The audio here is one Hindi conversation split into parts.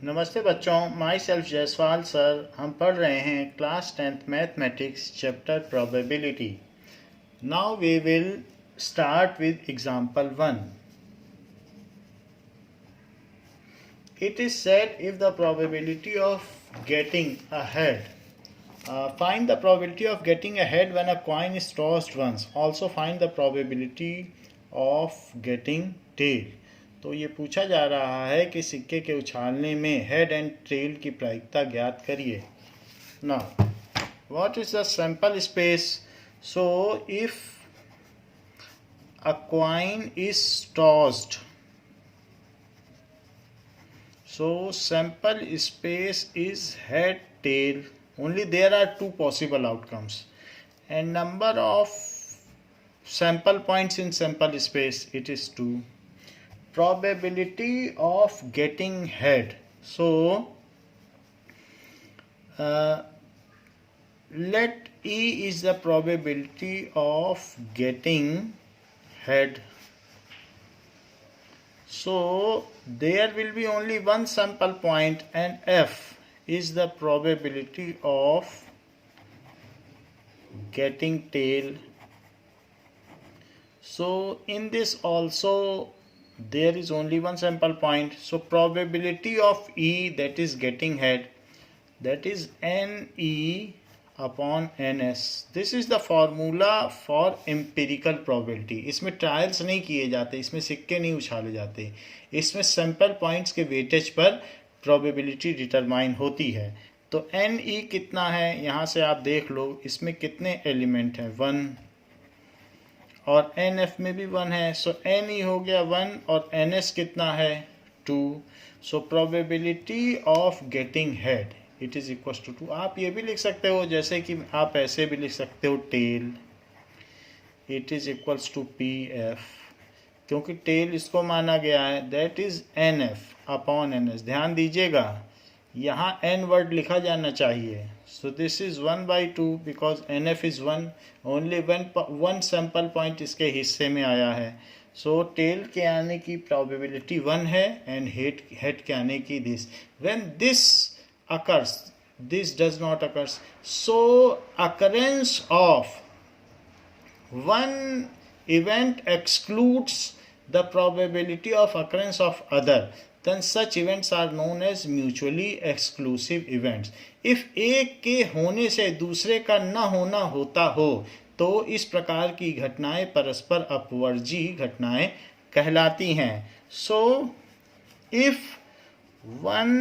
नमस्ते बच्चों, माई सेल्फ जयसवाल सर। हम पढ़ रहे हैं class 10th mathematics chapter probability. Now we will start with example 1. It is said if the probability of getting ahead, find the probability of getting ahead when a coin is tossed once. Also find the probability of getting tail. तो ये पूछा जा रहा है कि सिक्के के उछालने में हेड एंड टेल की प्रायिकता ज्ञात करिए. Now what is the sample space? So if a coin is tossed, so sample space is head tail. Only there are two possible outcomes, and number of sample points in sample space, it is 2. Probability of getting head, so let E is the probability of getting head. So there will be only one sample point, and F is the probability of getting tail. So in this also there is only one sample point. So probability of E, that is getting head, that is NE upon NS. This is the formula for empirical probability. इसमें ट्रायल्स नहीं किए जाते, इसमें सिक्के नहीं उछाले जाते, इसमें सैंपल पॉइंट्स के वेटेज पर प्रोबेबिलिटी डिटरमाइन होती है. तो NE कितना है यहाँ से आप देख लो, इसमें कितने एलिमेंट हैं, 1, और NF में भी 1 है. सो NE हो गया 1 और NS कितना है, 2. So probability of getting head it is equal to 2. आप ये भी लिख सकते हो, जैसे कि आप ऐसे भी लिख सकते हो, tail it is equals to PF, क्योंकि टेल इसको माना गया है, that is NF upon NS. ध्यान दीजिएगा यहाँ N वर्ड लिखा जाना चाहिए. So this is 1/2 because NF is 1. Only one sample point इसके हिस्से में आया है. सो टेल के आने की प्रोबेबिलिटी 1 है एंड हेड के आने की this. When this occurs, this does not occur. So occurrence of one event excludes the probability of occurrence of other, then such events are known as mutually exclusive events. if एक के होने से दूसरे का न होना होता हो तो इस प्रकार की घटनाएं परस्पर अपवर्जी घटनाएं कहलाती हैं. So if one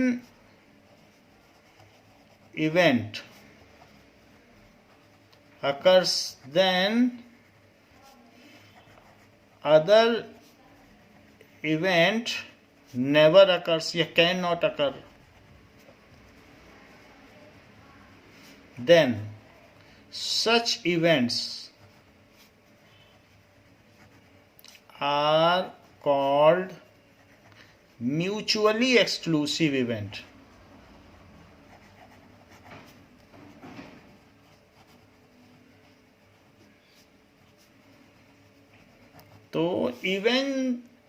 event occurs, then other event never occurs, या cannot occur. Then such events are called mutually exclusive event. तो इवन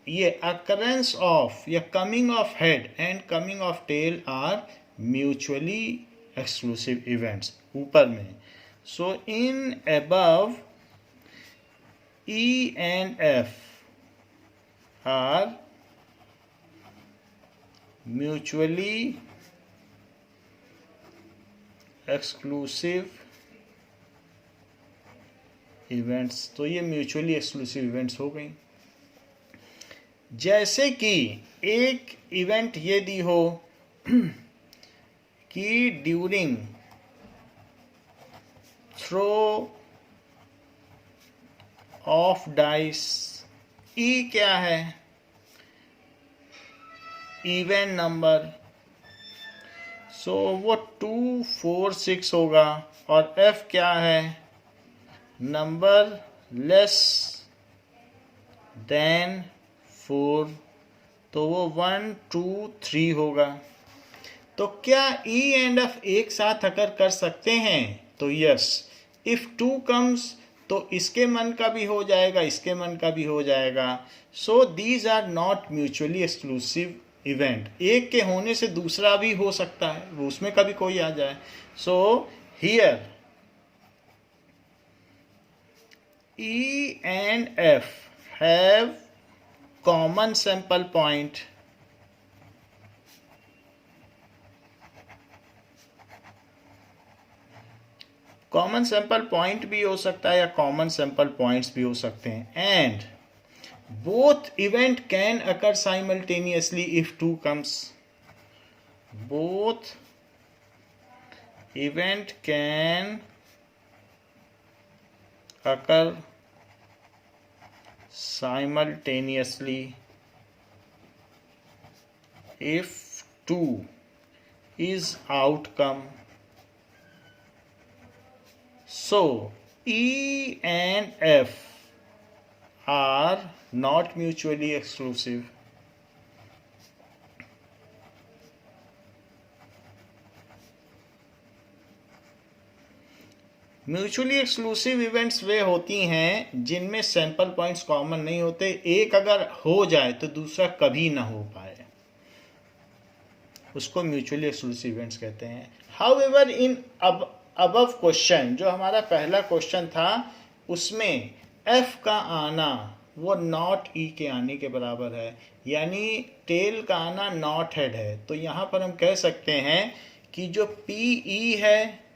ये अकरेंस ऑफ या coming of head and coming of tail are mutually exclusive events ऊपर में. So in above E and F are mutually exclusive events. तो ये म्यूचुअली एक्सक्लूसिव इवेंट्स हो गई. जैसे कि एक इवेंट ये दी हो कि during throw of dice, E क्या है, इवन नंबर, सो वो 2, 4, 6 होगा. और F क्या है, नंबर लेस देन 4, तो वो 1, 2, 3 होगा. तो क्या E एंड F एक साथ अकर कर सकते हैं? तो यस. इफ 2 कम्स तो इसके मन का भी हो जाएगा, इसके मन का भी हो जाएगा. So these are not mutually exclusive event. एक के होने से दूसरा भी हो सकता है, वो उसमें कभी कोई आ जाए। So here E and F have common sample point. Common sample point भी हो सकता है या कॉमन सैंपल पॉइंट्स भी हो सकते हैं। And both event can occur simultaneously if two comes. Both event can occur simultaneously if 2 is outcome. So E and F are not mutually exclusive. Mutually exclusive events वे होती हैं जिनमें सैंपल पॉइंट्स कॉमन नहीं होते। एक अगर हो जाए तो दूसरा कभी ना हो पाए, उसको म्यूचुअली एक्सक्लूसिव इवेंट्स कहते हैं। हाउएवर इन अबव क्वेश्चन, जो हमारा पहला क्वेश्चन था, उसमें एफ का आना वो नॉट ई के आने के बराबर है, यानी टेल का आना नॉट हेड है। तो यहाँ पर हम कह सकते हैं कि जो पी ई है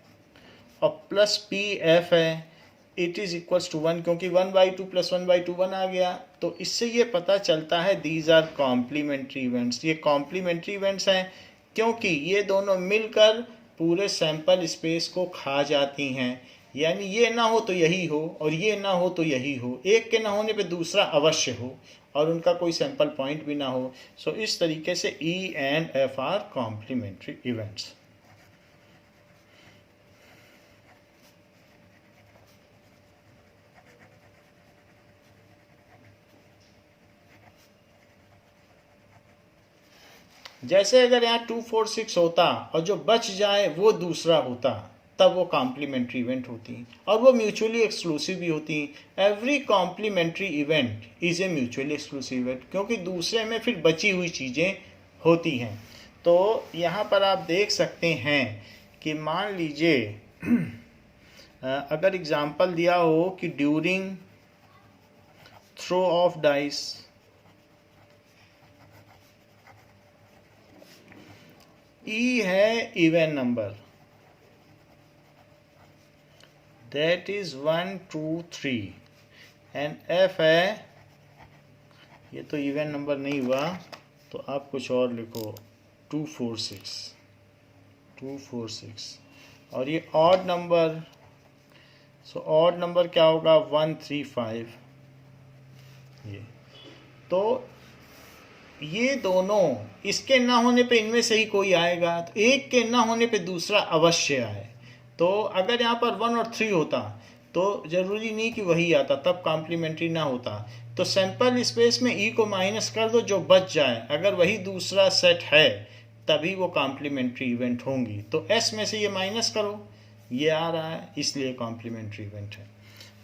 और प्लस पी एफ है, इट इज इक्वल्स टू 1, क्योंकि 1/2 + 1/2 1 आ गया। तो इससे ये पता चलता है दीज आर कॉम्प्लीमेंट्री इवेंट्स। ये कॉम्प्लीमेंट्री इवेंट्स हैं क्योंकि ये दोनों मिलकर पूरे सैंपल स्पेस को खा जाती हैं। यानी ये ना हो तो यही हो और ये ना हो तो यही हो, एक के ना होने पे दूसरा अवश्य हो और उनका कोई सैंपल पॉइंट भी ना हो। सो इस तरीके से E and F are complementary events. जैसे अगर यहाँ 2 4 6 होता और जो बच जाए वो दूसरा होता, तब वो कॉम्प्लीमेंट्री इवेंट होती और वो म्यूचुअली एक्सक्लूसिव भी होती। Every complementary event is a mutually exclusive event, क्योंकि दूसरे में फिर बची हुई चीज़ें होती हैं। तो यहाँ पर आप देख सकते हैं कि मान लीजिए अगर एग्जाम्पल दिया हो कि during throw of dice E है even number, that is 1 2 3, and F है, ये तो इवन नंबर नहीं हुआ तो आप कुछ और लिखो 2 4 6 2 4 6, और ये odd number. So odd number क्या होगा 1 3 5। ये तो ये दोनों, इसके ना होने पे इनमें से ही कोई आएगा, तो एक के ना होने पे दूसरा अवश्य आए। तो अगर यहाँ पर 1 और 3 होता तो जरूरी नहीं कि वही आता, तब कॉम्प्लीमेंट्री ना होता। तो सैंपल स्पेस में ई को माइनस कर दो, जो बच जाए अगर वही दूसरा सेट है तभी वो कॉम्प्लीमेंट्री इवेंट होंगी। तो एस में से ये माइनस करो, ये आ रहा है, इसलिए कॉम्प्लीमेंट्री इवेंट है।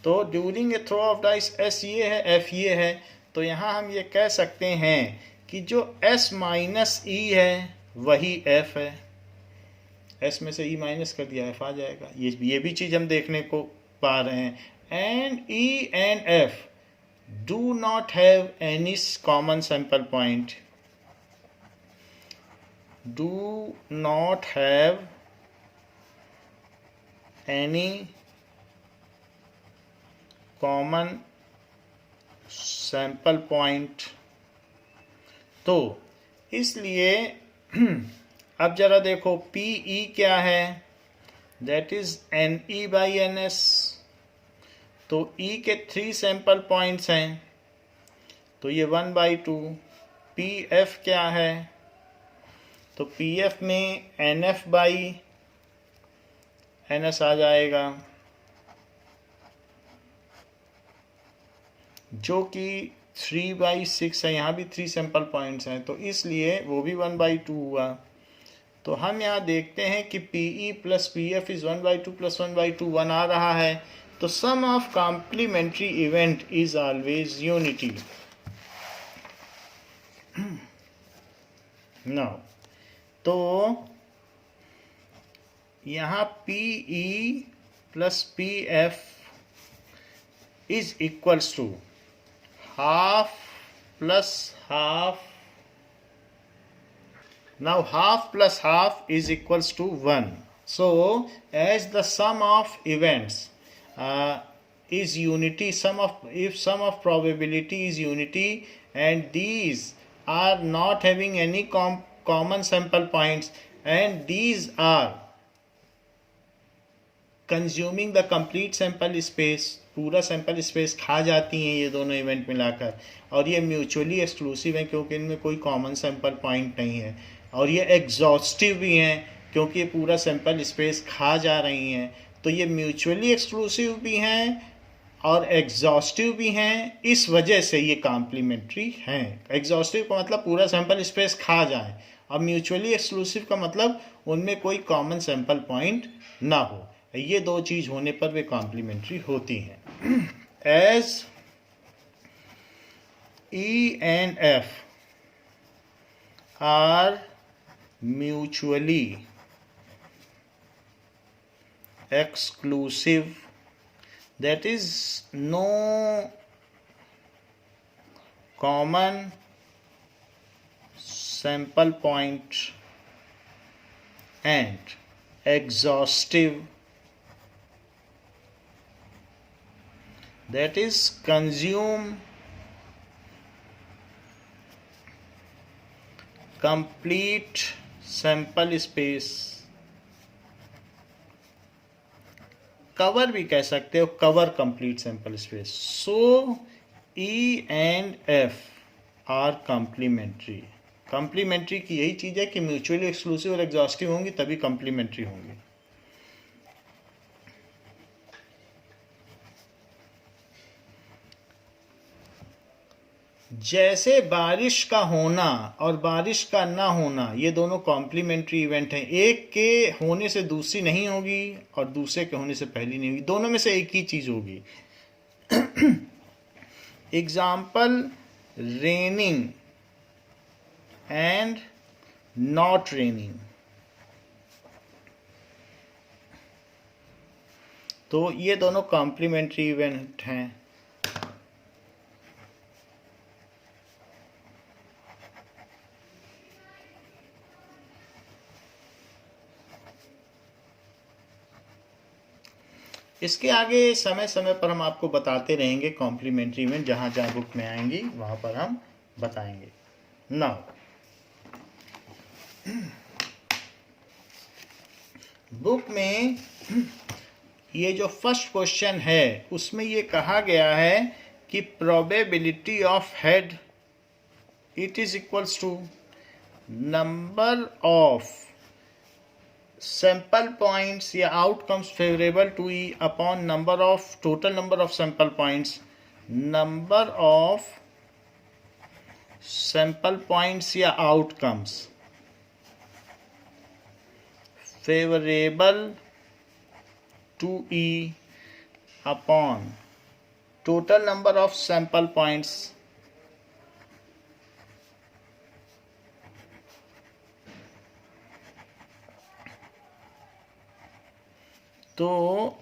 तो during a throw of dice S ये है, एफ ये है। तो यहाँ हम ये कह सकते हैं कि जो S माइनस ई है वही F है। S में से E माइनस कर दिया, F आ जाएगा। ये भी चीज़ हम देखने को पा रहे हैं। And E and F do not have any common sample point, do not have any common sample point. तो इसलिए अब जरा देखो पी ई क्या है, दैट इज NE/NS। तो E के 3 सैंपल पॉइंट्स हैं, तो ये 1/2। PF क्या है, तो PF में NF/NS आ जाएगा, जो कि 3/6 है। यहाँ भी 3 सैंपल पॉइंट्स हैं, तो इसलिए वो भी 1/2 हुआ। तो हम यहाँ देखते हैं कि PE + PF इज 1/2 + 1/2 1 आ रहा है। तो sum of complementary event is always unity. Now तो यहाँ PE plus PF is equals to half plus half. Now half plus half is equals to 1. So as the sum of events is unity, if sum of probability is unity and these are not having any common sample points and these are consuming the complete sample space, पूरा सैंपल स्पेस खा जाती हैं ये दोनों इवेंट मिलाकर, और ये म्यूचुअली एक्सक्लूसिव हैं क्योंकि इनमें कोई कॉमन सैंपल पॉइंट नहीं है, और ये एग्जॉस्टिव भी हैं क्योंकि ये पूरा सैंपल स्पेस खा जा रही हैं. तो ये म्यूचुअली एक्सक्लूसिव भी हैं और एग्जॉस्टिव भी हैं, इस वजह से ये कॉम्प्लीमेंट्री हैं. एग्जॉस्टिव का मतलब पूरा सैंपल स्पेस खा जाए, और म्यूचुअली एक्सक्लूसिव का मतलब उनमें कोई कॉमन सैंपल पॉइंट ना हो. ये दो चीज होने पर वे कॉम्प्लीमेंट्री होती हैं. As E and F are mutually exclusive, that is no common sample point and exhaustive, that is consume complete sample space. Cover भी कह सकते हो, cover complete sample space. So E and F are complementary. Complementary की यही चीज है कि म्यूचुअली एक्सक्लूसिव और एग्जॉस्टिव होंगी तभी कॉम्प्लीमेंट्री होंगी. जैसे बारिश का होना और बारिश का ना होना ये दोनों कॉम्प्लीमेंट्री इवेंट हैं. एक के होने से दूसरी नहीं होगी और दूसरे के होने से पहली नहीं होगी, दोनों में से एक ही चीज होगी. Example raining and not raining. तो ये दोनों कॉम्प्लीमेंट्री इवेंट हैं. इसके आगे समय समय पर हम आपको बताते रहेंगे कॉम्प्लीमेंट्री इवेंट, जहाँ जहाँ बुक में आएंगी वहाँ पर हम बताएंगे. नाउ बुक में ये जो फर्स्ट क्वेश्चन है उसमें ये कहा गया है कि probability of head it is equals to number of sample points या outcomes favorable to E upon number of total number of sample points. Number of sample points या outcomes favorable to E upon total number of sample points तो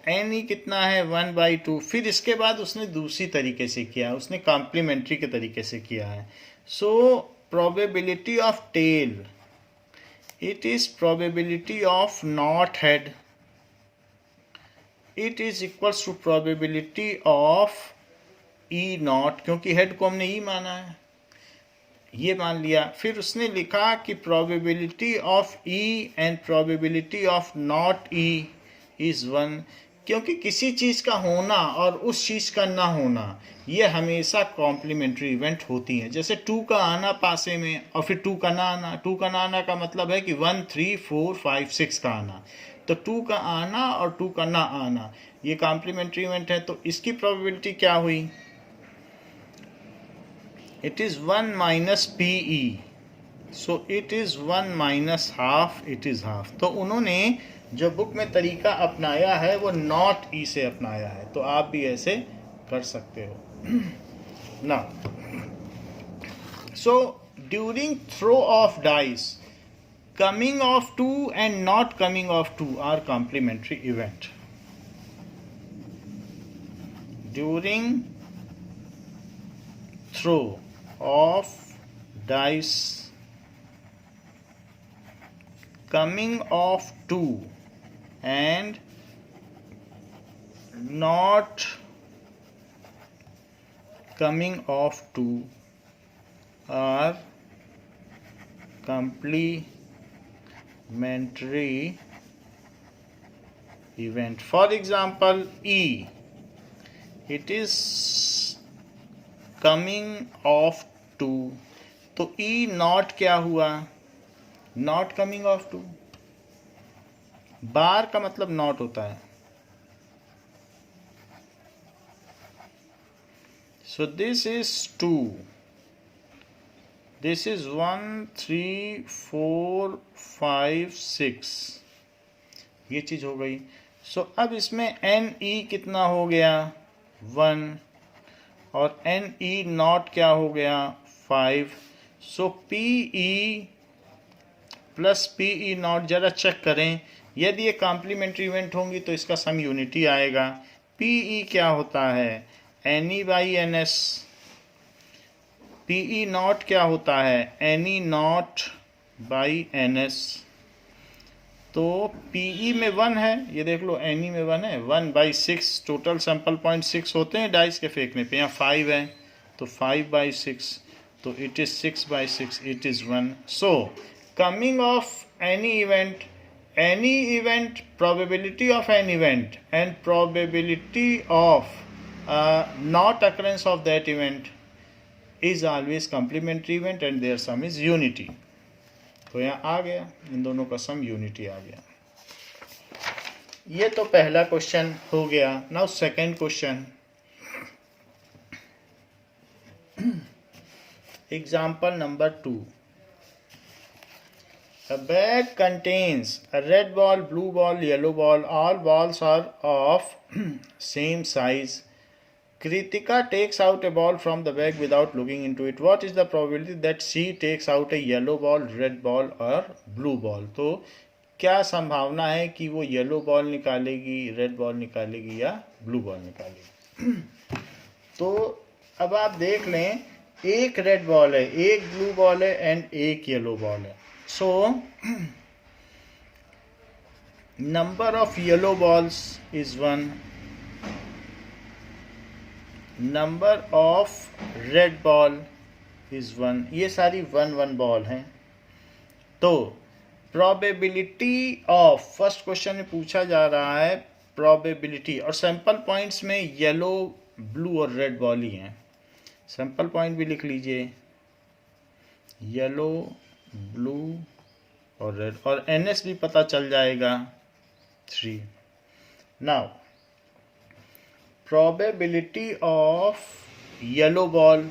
एन ई कितना है 1/2. फिर इसके बाद उसने दूसरी तरीके से किया, उसने कॉम्प्लीमेंट्री के तरीके से किया है. So probability of tail it is probability of not head it is equals to probability of E not, क्योंकि हेड को हमने ई माना है, ये मान लिया. फिर उसने लिखा कि probability of E and probability of not E is 1, क्योंकि किसी चीज का होना और उस चीज का ना होना ये हमेशा कॉम्प्लीमेंट्री इवेंट होती हैं. जैसे 2 का आना पासे में और फिर 2 का ना आना. 2 का ना आना का मतलब है कि 1 3 4 5 6 का आना. तो 2 का आना और 2 का ना आना ये कॉम्प्लीमेंट्री इवेंट है. तो इसकी प्रोबेबिलिटी क्या हुई? It is 1 minus PE. So it is 1 minus half, it is half. तो उन्होंने जो बुक में तरीका अपनाया है वो नॉट ई से अपनाया है, तो आप भी ऐसे कर सकते हो. Now so during throw of dice, coming of 2 and not coming of 2 are complementary event. During throw of dice, coming of 2 and not coming of 2 are complementary event. For example, E, it is coming of 2, तो E not क्या हुआ? Not coming of 2. बार का मतलब not होता है. So this is 2. This is 1, 3, 4, 5, 6. ये चीज हो गई. So अब इसमें NE कितना हो गया? 1. और NE not क्या हो गया? 5. So PE plus PE not जरा चेक करें. यदि ये कॉम्प्लीमेंट्री इवेंट होंगी तो इसका सम यूनिटी आएगा. PE क्या होता है? NE by NS. PE not क्या होता है? NE not by NS. तो PE में 1 है, ये देख लो. NE में 1 है. 1/6 टोटल सैंपल पॉइंट 6 होते हैं डाइस के फेंकने पे. यहाँ 5 है तो 5/6, तो it is 6/6, it is 1. So coming of any event, probability of an event and probability of not occurrence of that event is always complementary event and their sum is unity. तो यहाँ आ गया, इन दोनों का सम यूनिटी आ गया. ये तो पहला क्वेश्चन हो गया. Now second question. Example number 2. A bag contains a red ball, blue ball, yellow ball. All balls are of same size. Kritika takes out a ball from the bag without looking into it. What is the probability that she takes out a yellow ball, red ball or blue ball? तो क्या संभावना है कि वो येलो बॉल निकालेगी, रेड बॉल निकालेगी या ब्लू बॉल निकालेगी? तो अब आप देख लें, एक रेड बॉल है, एक ब्लू बॉल है एंड एक येलो बॉल है. So number of yellow balls is 1, number of red ball is 1. ये सारी 1 बॉल हैं. तो probability of, फर्स्ट क्वेश्चन में पूछा जा रहा है probability, और सैंपल पॉइंट्स में येलो, ब्लू और रेड बॉल ही हैं. सैंपल पॉइंट भी लिख लीजिए, येलो, ब्लू और रेड, और NS भी पता चल जाएगा 3. Now probability of yellow ball,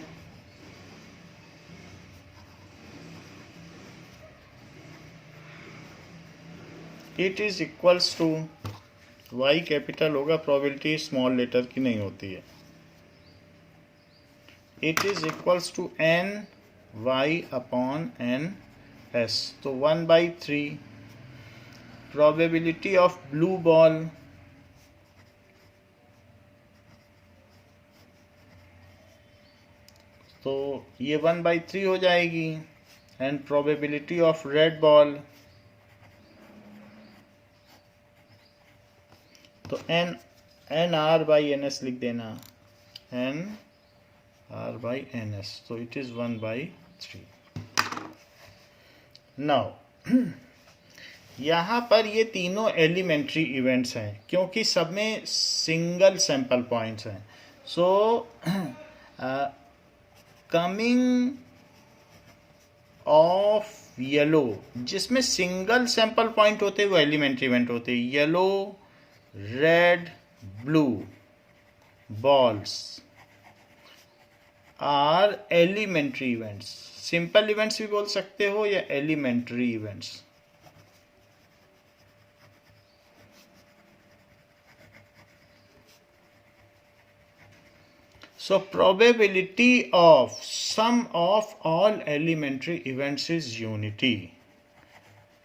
it is equals to, Y capital होगा, प्रोबेबिलिटी स्मॉल लेटर की नहीं होती है. It is equals to NY upon NS. तो 1/3. प्रोबेबिलिटी ऑफ ब्लू बॉल, तो ये 1/3 हो जाएगी. And probability of red ball, तो NR/NS लिख देना, NR/NS. तो इट इज 1/3. नाउ यहाँ पर ये तीनों एलिमेंट्री इवेंट्स हैं क्योंकि सब में सिंगल सैंपल पॉइंट्स हैं. सो कमिंग ऑफ येलो, जिसमें सिंगल सैंपल पॉइंट होते हैं वो एलिमेंट्री इवेंट होते हैं. Yellow, red, blue balls are elementary events. Simple events भी बोल सकते हो या elementary events. So probability of sum of all elementary events is unity.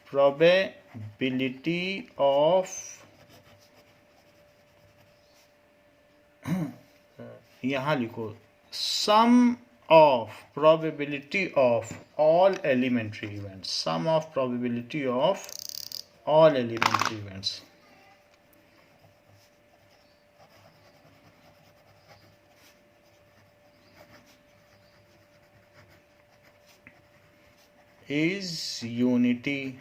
Probability of यहाँ लिखो sum of probability of all elementary events. Sum of probability of all elementary events. Is unity.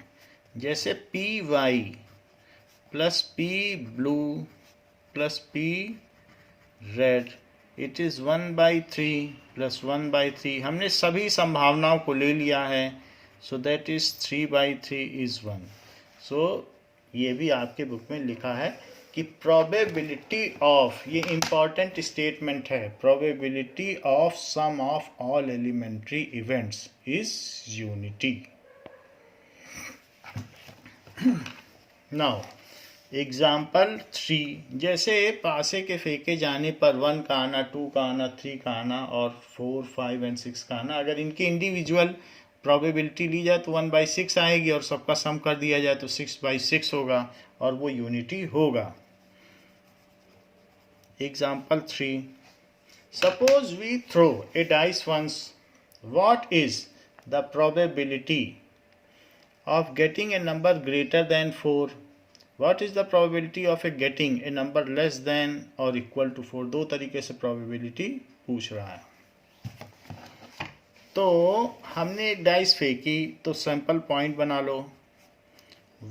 जैसे P Y plus P blue plus P red it is 1/3 plus 1/3. हमने सभी संभावनाओं को ले लिया है. So that is 3/3 is 1. So ये भी आपके बुक में लिखा है कि प्रोबेबिलिटी ऑफ, ये इम्पॉर्टेंट स्टेटमेंट है, probability of sum of all elementary events is unity. Now example 3. जैसे पासे के फेंके जाने पर 1 का आना, 2 का आना, 3 का आना और 4, 5 एंड 6 का आना, अगर इनकी इंडिविजुअल प्रोबेबिलिटी ली जाए तो 1/6 आएगी और सबका सम कर दिया जाए तो 6/6 होगा और वो यूनिटी होगा. Example 3. Suppose we throw a dice once. What is the probability of getting a number greater than 4? What is the probability of getting a number less than or equal to 4? दो तरीके से probability पूछ रहा है. तो हमने एक डाइस फेंकी तो सैंपल पॉइंट बना लो.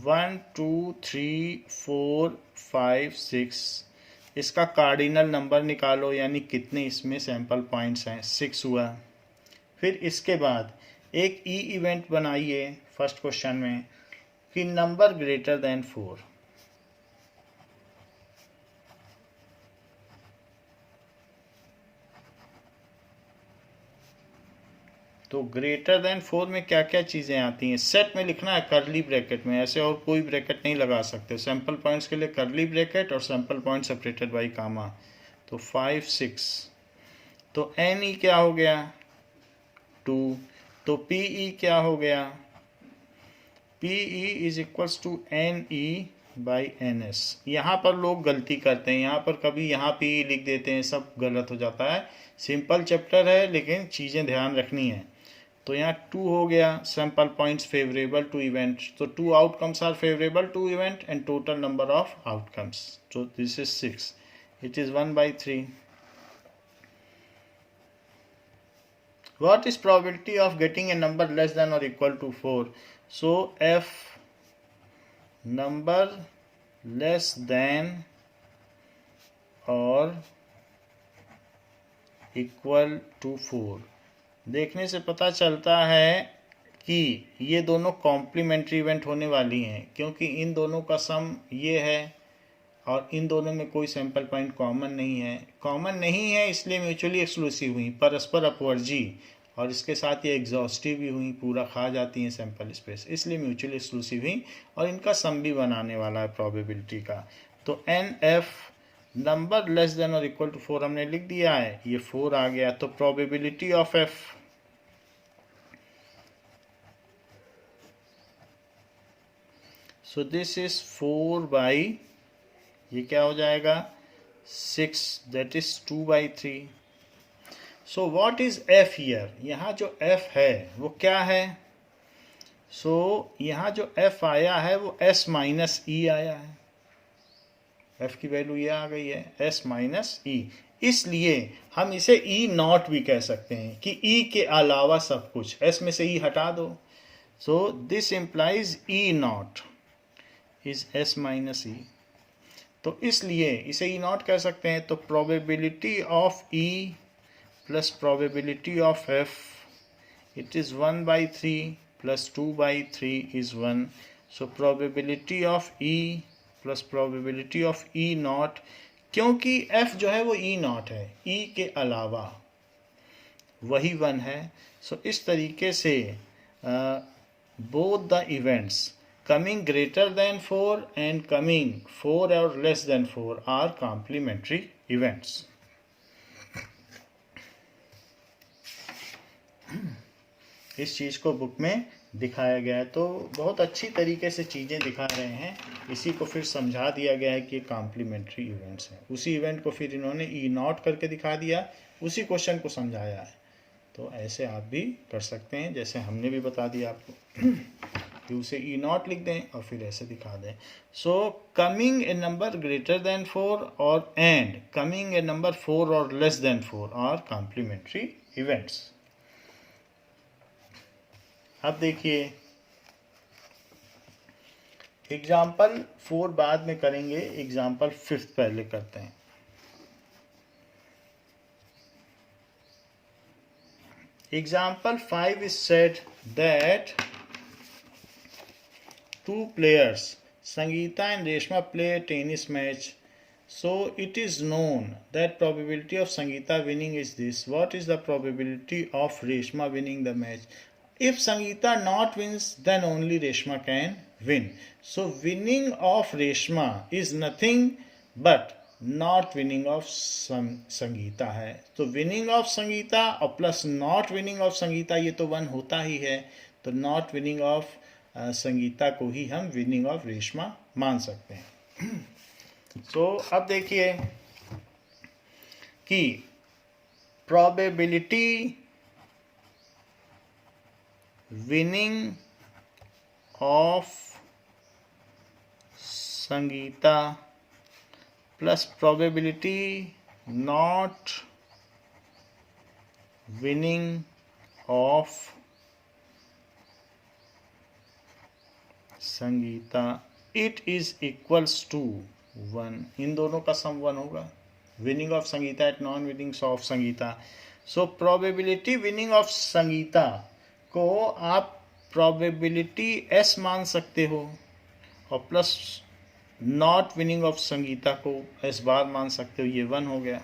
1 2 3 4 5 6. इसका कार्डिनल नंबर निकालो, यानी कितने इसमें सैंपल पॉइंट्स हैं. 6 हुआ. फिर इसके बाद एक ई इवेंट बनाइए फर्स्ट क्वेश्चन में कि नंबर ग्रेटर देन 4. तो ग्रेटर देन 4 में क्या क्या चीज़ें आती हैं. सेट में लिखना है करली ब्रैकेट में, ऐसे और कोई ब्रैकेट नहीं लगा सकते. सैंपल पॉइंट्स के लिए करली ब्रैकेट और सैंपल पॉइंट सेपरेटेड बाई कामा. तो 5 6. तो एन ई क्या हो गया 2. तो पी ई क्या हो गया, P E is equals to N E by N S. यहाँ पर लोग गलती करते हैं, यहाँ पर कभी यहाँ पी ई लिख देते हैं, सब गलत हो जाता है. सिंपल चैप्टर है लेकिन चीज़ें ध्यान रखनी है. तो यहाँ 2 हो गया sample points favourable to event. तो 2 outcomes are favourable to event and total number of outcomes. So this is 6. It is 1/3. What is probability of getting a number less than or equal to 4? So f number less than or equal to 4. देखने से पता चलता है कि ये दोनों कॉम्प्लीमेंट्री इवेंट होने वाली हैं, क्योंकि इन दोनों का सम ये है और इन दोनों में कोई सैंपल पॉइंट कॉमन नहीं है. कॉमन नहीं है इसलिए म्यूचुअली एक्सक्लूसिव हुई, परस्पर अपवर्जी, और इसके साथ ये एग्जॉस्टिव भी हुई, पूरा खा जाती हैं सैंपल स्पेस, इसलिए म्यूचुअली एक्सक्लूसिव हुई और इनका सम भी बनाने वाला है प्रोबेबिलिटी का. तो N F number less than or equal to 4 हमने लिख दिया है, ये 4 आ गया. तो probability of F, so this is 4 by, ये क्या हो जाएगा 6, that is 2/3. So what is F here, यहाँ जो एफ है वो क्या है. सो यहाँ जो एफ आया है वो एस माइनस ई आया है. एफ की वैल्यू ये आ गई है एस माइनस ई, इसलिए हम इसे ई नॉट भी कह सकते हैं कि ई के अलावा सब कुछ, एस में से ई हटा दो. So this implies E not is S minus E. तो इसलिए इसे ई नॉट कह सकते हैं. तो probability of E plus probability of F, it is 1/3 plus 2/3 is 1. So probability of E plus probability of E not, क्योंकि एफ जो है वो ई नॉट है, ई के अलावा वही 1 है. सो इस तरीके से both the events coming greater than 4 and coming 4 or less than 4 are complementary events. इस चीज़ को बुक में दिखाया गया है। तो बहुत अच्छी तरीके से चीज़ें दिखा रहे हैं। इसी को फिर समझा दिया गया है कि ये कॉम्प्लीमेंट्री इवेंट्स हैं। उसी इवेंट को फिर इन्होंने ई नॉट करके दिखा दिया, उसी क्वेश्चन को समझाया है। तो ऐसे आप भी कर सकते हैं, जैसे हमने भी बता दिया आपको कि उसे ई नॉट लिख दें और फिर ऐसे दिखा दें। So coming a number greater than 4 और and coming a number 4 or less than 4 are complementary events. अब देखिए एग्जाम्पल 4 बाद में करेंगे, एग्जाम्पल 5 पहले करते हैं। Example 5 is said that two players, Sangeeta and Reshma, play a tennis match. So it is known that probability of Sangeeta winning is this. What is the probability of Reshma winning the match? If Sangeeta not wins, then only Reshma can win. So winning of Reshma is nothing but not winning of Sangeeta है। तो विनिंग ऑफ संगीता और plus not winning of Sangeeta ये तो 1 होता ही है। तो नॉट विनिंग ऑफ संगीता को ही हम विनिंग ऑफ रेशमा मान सकते हैं। सो अब देखिए कि probability winning of Sangeeta plus probability not winning of Sangeeta it is equals to 1। इन दोनों का सम 1 होगा। Winning of Sangeeta at non winning of Sangeeta. So probability winning of Sangeeta को आप प्रोबेबिलिटी s मान सकते हो और plus not winning of Sangeeta को s बार मान सकते हो, ये 1 हो गया।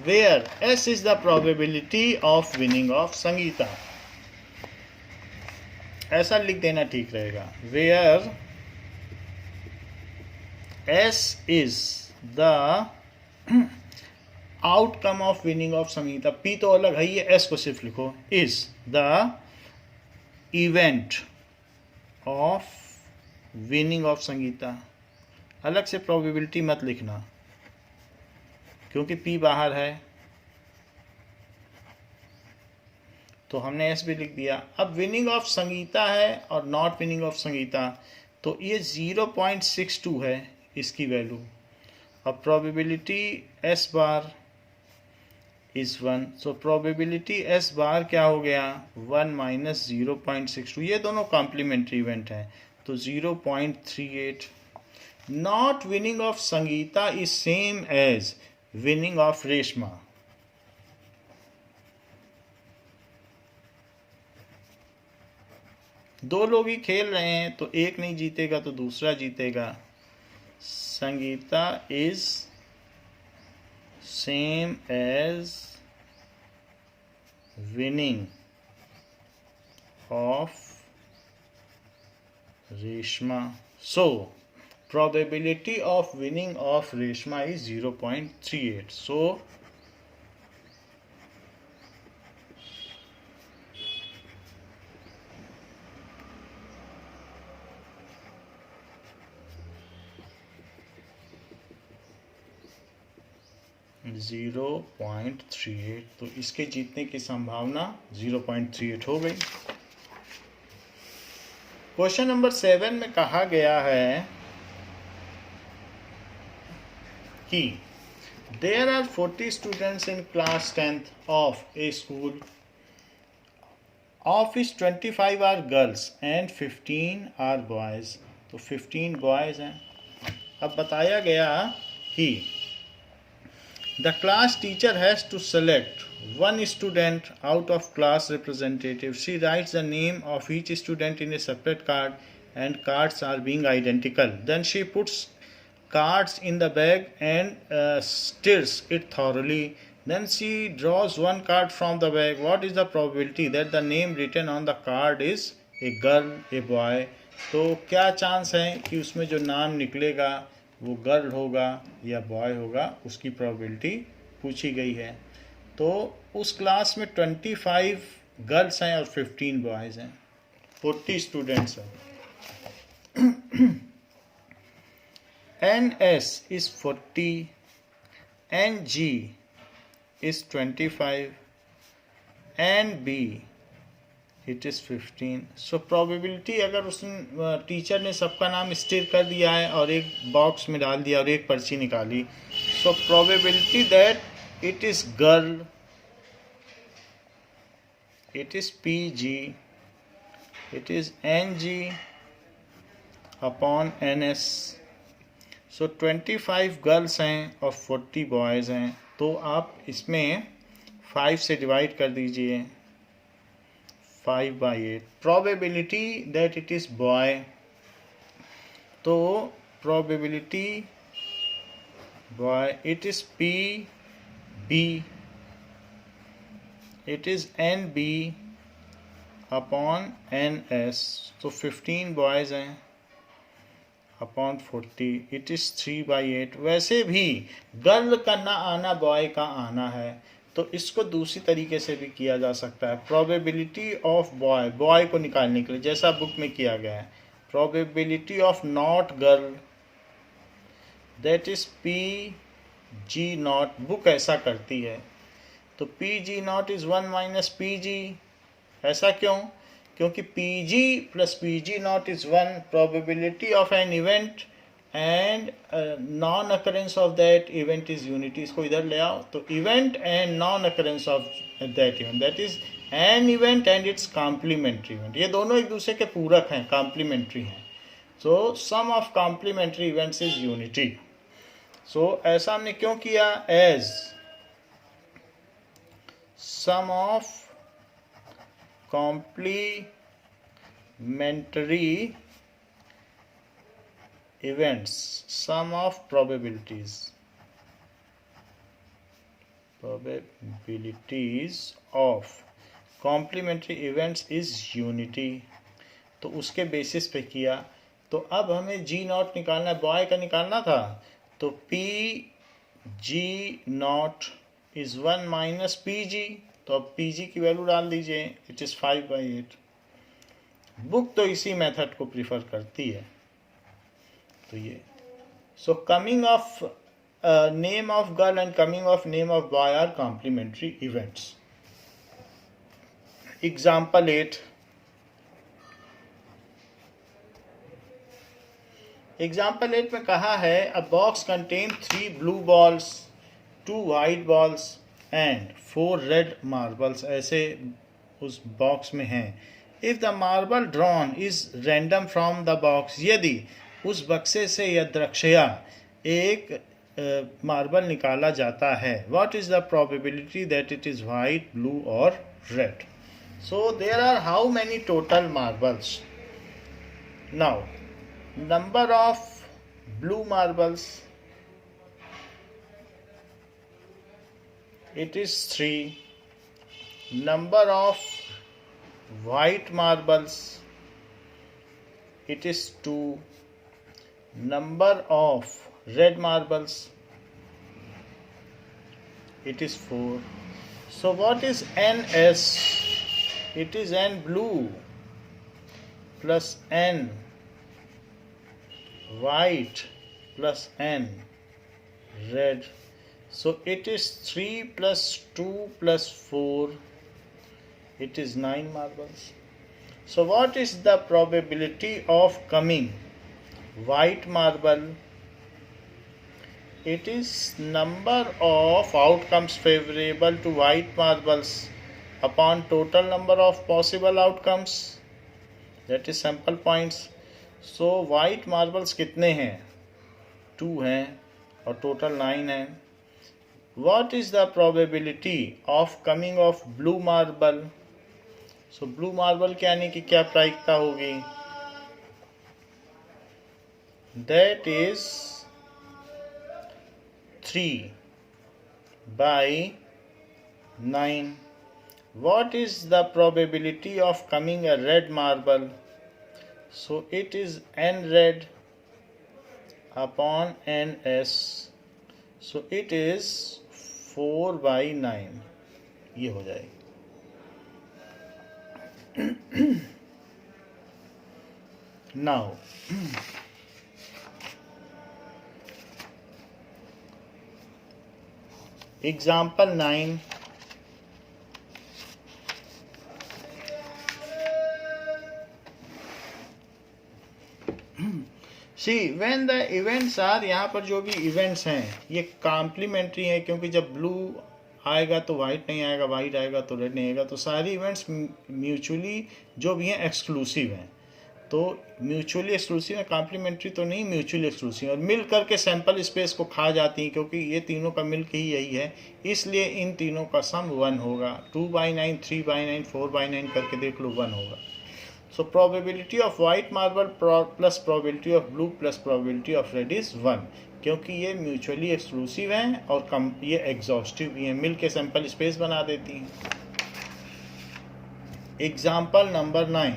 Where s is the probability of winning of Sangeeta, ऐसा लिख देना ठीक रहेगा। Where s is the outcome of winning of Sangeeta, p तो अलग है, ये s को सिर्फ लिखो। Is the event of winning of Sangeeta, अलग से प्रोबेबिलिटी मत लिखना क्योंकि p बाहर है, तो हमने s भी लिख दिया। अब विनिंग ऑफ संगीता है और नॉट विनिंग ऑफ संगीता, तो ये 0.62 है इसकी वैल्यू। अब probability s bar is 1, so probability s बार क्या हो गया 1 माइनस 0.62, ये दोनों कॉम्प्लीमेंट्री इवेंट हैं तो 0.38। Not winning of Sangeeta is same as winning of Reshma. दो लोग ही खेल रहे हैं तो एक नहीं जीतेगा तो दूसरा जीतेगा। Sangeeta is same as winning of Reshma, so probability of winning of Reshma is 0.38. So (0.38), तो इसके जीतने की संभावना 0.38 हो गई। क्वेश्चन नंबर 7 में कहा गया है कि there are 40 students in class 10th of a school, of which 25 are girls and 15 are boys। तो 15 boys हैं। अब बताया गया कि the class teacher has to select one student out of class representative. She writes the name of each student in a separate card and cards are being identical. Then she puts cards in the bag and stirs it thoroughly. Then she draws one card from the bag. What is the probability that the name written on the card is a girl, a boy? तो क्या चांस है कि उसमें जो नाम निकलेगा वो गर्ल होगा या बॉय होगा, उसकी प्रोबेबिलिटी पूछी गई है। तो उस क्लास में 25 गर्ल्स हैं और 15 बॉयज़ हैं, 40 स्टूडेंट्स हैं। NS is 40, NG is 25, NB it is 15. So probability, अगर उस टीचर ने सबका नाम स्टिर कर दिया है और एक बॉक्स में डाल दिया और एक पर्ची निकाली, सो probability that it is girl, it is PG, it is NG upon NS. So 25 girls हैं और 40 बॉयज़ हैं, तो आप इसमें 5 से डिवाइड कर दीजिए, 5/8. Probability that it is boy, तो probability boy it is PB, it is NB upon NS. तो 15 बॉयज़ हैं अपॉन 40, इट इज़ 3/8. वैसे भी गर्ल का ना आना बॉय का आना है, तो इसको दूसरी तरीके से भी किया जा सकता है. प्रोबेबिलिटी ऑफ बॉय, बॉय को निकालने के लिए जैसा बुक में किया गया है, probability of not girl that is PG0. Book ऐसा करती है, तो PG0 इज़ 1 माइनस PG. ऐसा क्यों? क्योंकि PG plus PG0 is 1. Probability of an event and non occurrence of that event is unity. इसको इधर ले आओ, तो event and non occurrence of that event, that is an event and its complementary event. ये दोनों एक दूसरे के पूरक हैं, कॉम्प्लीमेंट्री हैं. So sum of complementary events is unity. सो ऐसा हमने क्यों किया? As sum of complementary events, sum of probabilities of complementary events is unity. तो उसके बेसिस पे किया. तो अब हमें G0 निकालना है, बॉय का निकालना था, तो PG0 इज 1 माइनस PG. तो अब PG की वैल्यू डाल दीजिए, इट इज़ 5/8. बुक तो इसी मेथड को प्रीफर करती है. तो ये so coming of name of girl and coming of name of boy are complementary events. Example 8. Example 8 में कहा है, a box contain 3 blue balls, 2 white balls and 4 red marbles. ऐसे उस बॉक्स में हैं. If the marble drawn is random from the box, यदि उस बक्से से यदृच्छया एक मार्बल निकाला जाता है, what is the probability that it is white, blue और red. So there are how many total marbles? Now number of blue marbles, it is 3. Number of white marbles, it is 2. Number of red marbles, it is 4. So what is NS? It is N blue plus N white plus N red. So it is 3 plus 2 plus 4. It is 9 marbles. So what is the probability of coming white marble? It is number of outcomes favorable to white marbles upon total number of possible outcomes, that is sample points. So white marbles कितने हैं? 2 हैं और total 9 हैं. What is the probability of coming of blue marble? So blue marble के आने की क्या प्रायिकता होगी? That is 3/9. What is the probability of coming a red marble? So it is N red upon NS. So it is 4/9. ये हो जाएगी. Now, example 9. See, when the events are, यहाँ पर जो भी events हैं ये कॉम्प्लीमेंट्री हैं, क्योंकि जब ब्लू आएगा तो वाइट नहीं आएगा, वाइट आएगा तो रेड नहीं आएगा, तो सारी इवेंट्स म्यूचुअली जो भी हैं एक्सक्लूसिव हैं। तो म्यूचुअली एक्सक्लूसिव है, कॉम्प्लीमेंट्री तो नहीं, म्यूचुअली एक्सक्लूसिव, और मिल करके सैंपल स्पेस को खा जाती हैं, क्योंकि ये तीनों का मिल के ही यही है, इसलिए इन तीनों का सम 1 होगा। 2/9, 3/9, 4/9 करके देख लो, 1 होगा। So probability of white marble plus probability of blue plus probability of red is 1, क्योंकि ये म्यूचुअली एक्सक्लूसिव हैं और कम ये एग्जॉस्टिव भी हैं, मिल के सैंपल स्पेस बना देती हैं। Example number 9।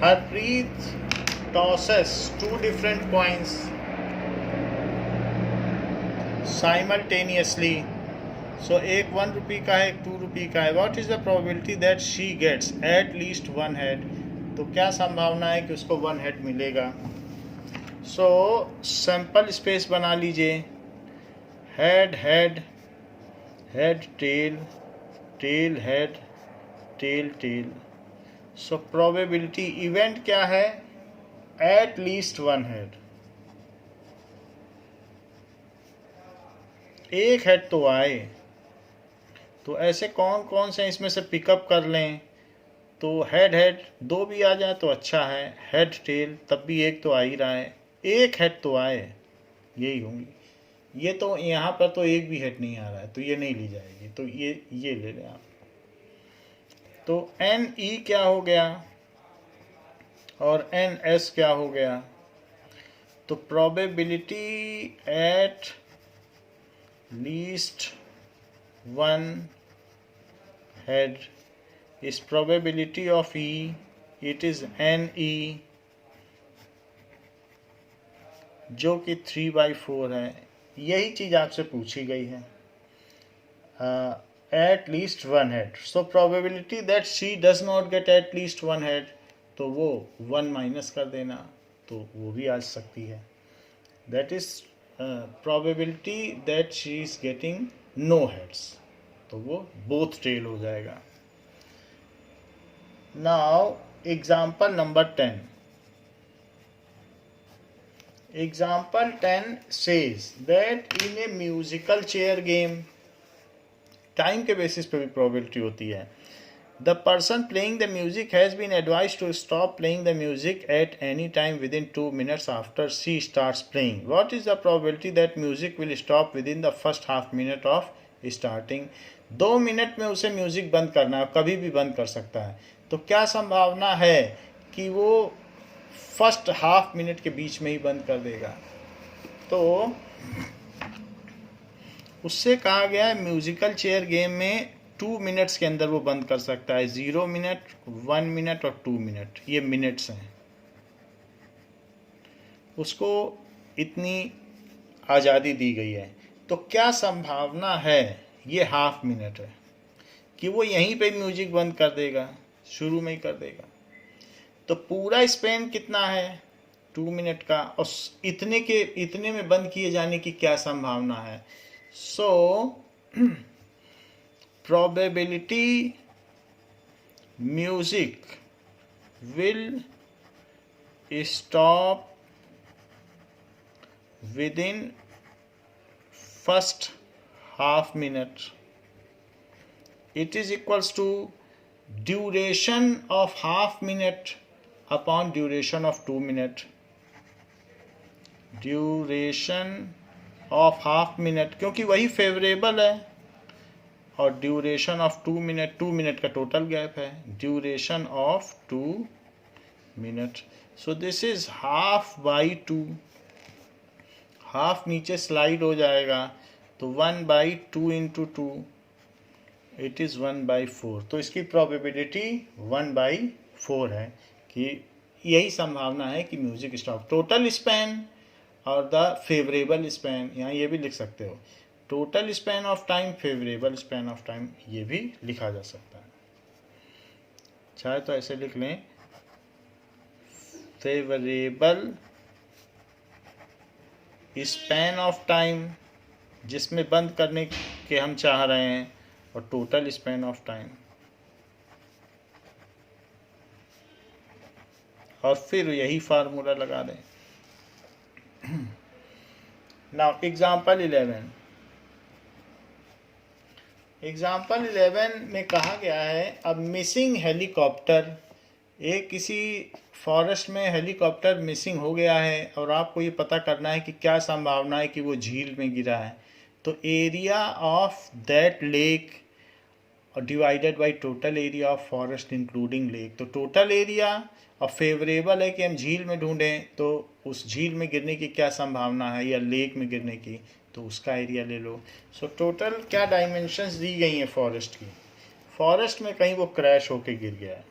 Harpreet tosses 2 different coins simultaneously. So एक 1 रुपी का है, एक 2 रुपी का है। What is the probability that she gets at least 1 head? तो क्या संभावना है कि उसको 1 head मिलेगा? So सैंपल स्पेस बना लीजिए, head head, head tail, tail head, tail tail. So probability event क्या है? At least 1 head. एक हेड तो आए, तो ऐसे कौन कौन से इसमें से पिकअप कर लें? तो हेड हेड 2 भी आ जाए तो अच्छा है, हेड टेल तब भी एक तो आ ही रहा है, एक हेड तो आए, यही होंगी। ये तो यहाँ पर तो एक भी हेड नहीं आ रहा है, तो ये नहीं ली जाएगी, तो ये ले लें आप। तो एन ई क्या हो गया और एन एस क्या हो गया? तो probability at least 1 head is probability of E, it is NE, जो कि 3/4 है। यही चीज़ आपसे पूछी गई है, at least 1 head. So probability that she does not get at least 1 head, तो वो 1 माइनस कर देना, तो वो भी आ सकती है। That is probability that she is getting no heads, तो वो both tail हो जाएगा। Now example number 10. Example 10 says that in a musical chair game, time के बेसिस पे भी प्रोबेबिलिटी होती है, the person playing the music has been advised to stop playing the music at any time within 2 minutes after she starts playing. What is the probability that music will stop within the first half minute of starting? 2 minute में उसे म्यूजिक बंद करना है, कभी भी बंद कर सकता है, तो क्या संभावना है कि वो फर्स्ट हाफ मिनट के बीच में ही बंद कर देगा? तो उससे कहा गया है म्यूजिकल चेयर गेम में 2 मिनट्स के अंदर वो बंद कर सकता है। 0 मिनट, 1 मिनट और 2 मिनट, ये मिनट्स हैं। उसको इतनी आज़ादी दी गई है, तो क्या संभावना है, ये हाफ मिनट है, कि वो यहीं पे म्यूजिक बंद कर देगा, शुरू में ही कर देगा। तो पूरा स्पेन कितना है? 2 मिनट का, और इतने में बंद किए जाने की क्या संभावना है? सो probability music will stop within first half minute, it is equals to duration of half minute upon duration of 2 minute, duration of half minute, क्योंकि वही फेवरेबल है, और ड्यूरेशन ऑफ 2 मिनट, 2 मिनट का टोटल गैप है, duration of 2 minute. So this is half by 2, half नीचे स्लाइड हो जाएगा, तो 1/2 इंटू 2, इट इज़ 1/4। तो इसकी प्रोबेबिलिटी 1/4 है कि यही संभावना है कि म्यूजिक स्टॉप। टोटल स्पैन और द फेवरेबल स्पैन, यहाँ ये भी लिख सकते हो, total span of time, favourable span of time, ये भी लिखा जा सकता है। चाहे तो ऐसे लिख लें, फेवरेबल स्पैन ऑफ टाइम जिसमें बंद करने के हम चाह रहे हैं, और टोटल स्पैन ऑफ टाइम, और फिर यही फार्मूला लगा दें। Now example 11। एग्जाम्पल 11 में कहा गया है, अब मिसिंग हेलीकॉप्टर, एक किसी फॉरेस्ट में हेलीकॉप्टर मिसिंग हो गया है और आपको ये पता करना है कि क्या संभावना है कि वो झील में गिरा है। तो area of that lake divided by total area of forest including lake. तो टोटल एरिया, और फेवरेबल है कि हम झील में ढूंढें, तो उस झील में गिरने की क्या संभावना है या लेक में गिरने की, तो उसका एरिया ले लो। सो टोटल क्या डायमेंशंस दी गई हैं फॉरेस्ट की। फॉरेस्ट में कहीं वो क्रैश होके गिर गया है,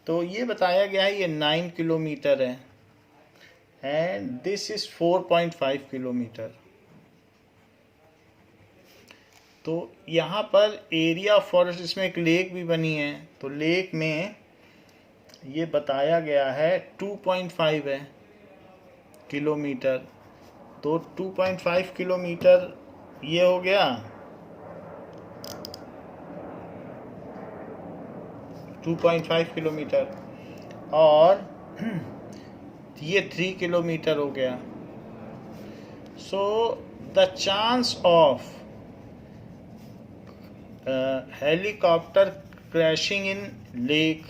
तो ये बताया गया है ये 9 किलोमीटर है, एंड दिस इज 4.5 किलोमीटर। तो यहाँ पर एरिया ऑफ फॉरेस्ट, इसमें एक लेक भी बनी है, तो लेक में ये बताया गया है 2.5 है किलोमीटर। तो 2.5 किलोमीटर ये हो गया, 2.5 किलोमीटर, और ये 3 किलोमीटर हो गया। So the chance of helicopter crashing in lake,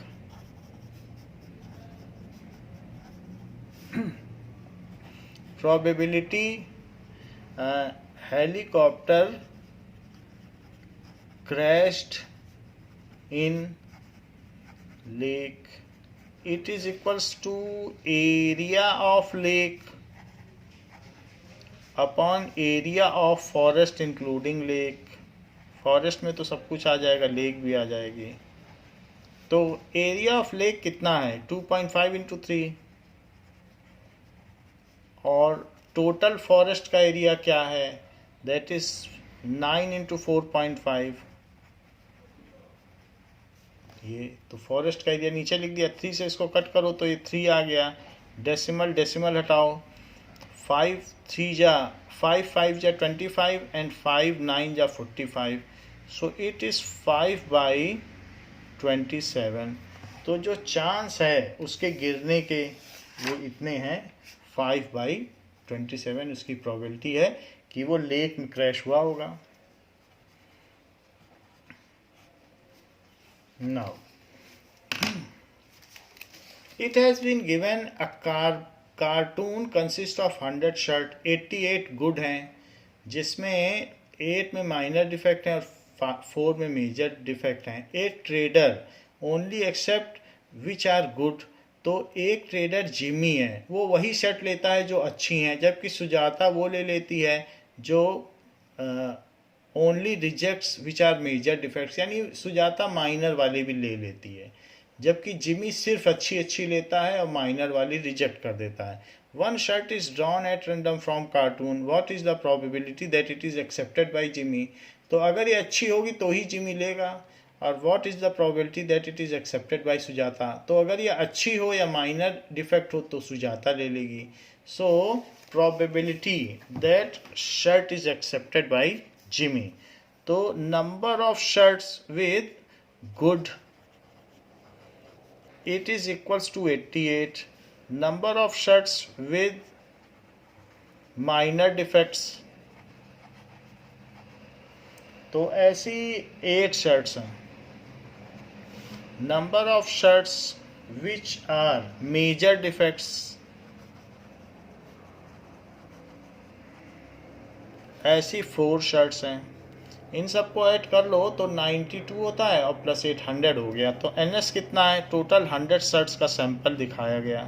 probability helicopter crashed in lake, it is equals to area of lake upon area of forest including lake। Forest में तो सब कुछ आ जाएगा, लेक भी आ जाएगी। तो एरिया ऑफ लेक कितना है, 2.5 इंटू 3, और टोटल फॉरेस्ट का एरिया क्या है, दैट इज 9 इंटू 4.5। ये तो फॉरेस्ट का एरिया नीचे लिख दिया, 3 से इसको कट करो तो ये 3 आ गया, डेसिमल डेसिमल हटाओ, 5 3 जा 5 5 जा 25 एंड 5 9 जा 45। सो इट इज़ 5/27। तो जो चांस है उसके गिरने के वो इतने हैं, 5/27 उसकी प्रोबेबिलिटी है कि वो लेक में क्रैश हुआ होगा। Now it has been given a cartoon consists of 100 shirt, 88 good हैं, जिसमें 8 में माइनर डिफेक्ट हैं और 4 में मेजर डिफेक्ट हैं। 8 trader only accept which are good. तो एक ट्रेडर जिमी है, वो वही शर्ट लेता है जो अच्छी हैं, जबकि सुजाता वो ले लेती है जो only rejects which are major defects, यानी सुजाता माइनर वाले भी ले लेती है, जबकि जिमी सिर्फ अच्छी अच्छी लेता है और माइनर वाली रिजेक्ट कर देता है। One shirt is drawn at random from cartoon, what is the probability that it is accepted by Jimmy. तो अगर ये अच्छी होगी तो ही जिमी लेगा, और what is the probability that it is accepted bye Sujata. तो अगर ये अच्छी हो या माइनर डिफेक्ट हो तो सुजाता ले लेगी। So probability that shirt is accepted by Jimmy. तो number of shirts with good, it is equals to 88. Number of shirts with minor defects, तो ऐसी 8 शर्ट्स हैं। Number of shirts which are major defects, ऐसी 4 शर्ट्स हैं। इन सबको ऐड कर लो तो 92 होता है और प्लस 8 100 हो गया। तो NS कितना है, टोटल 100 शर्ट्स का सैंपल दिखाया गया,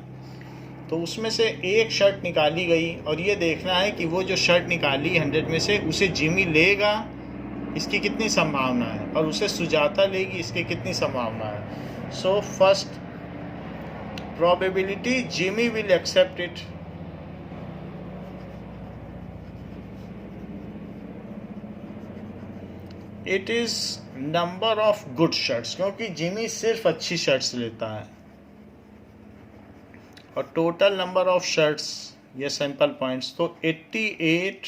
तो उसमें से एक शर्ट निकाली गई, और ये देखना है कि वो जो शर्ट निकाली 100 में से उसे जिमी लेगा, इसकी कितनी संभावना है, और उसे सुजाता लेगी, इसकी कितनी संभावना है। So first probability Jimmy will accept it, it is number of good shirts, क्योंकि जिमी सिर्फ अच्छी शर्ट्स लेता है, और टोटल नंबर ऑफ शर्ट्स ये सैंपल पॉइंट्स, तो 88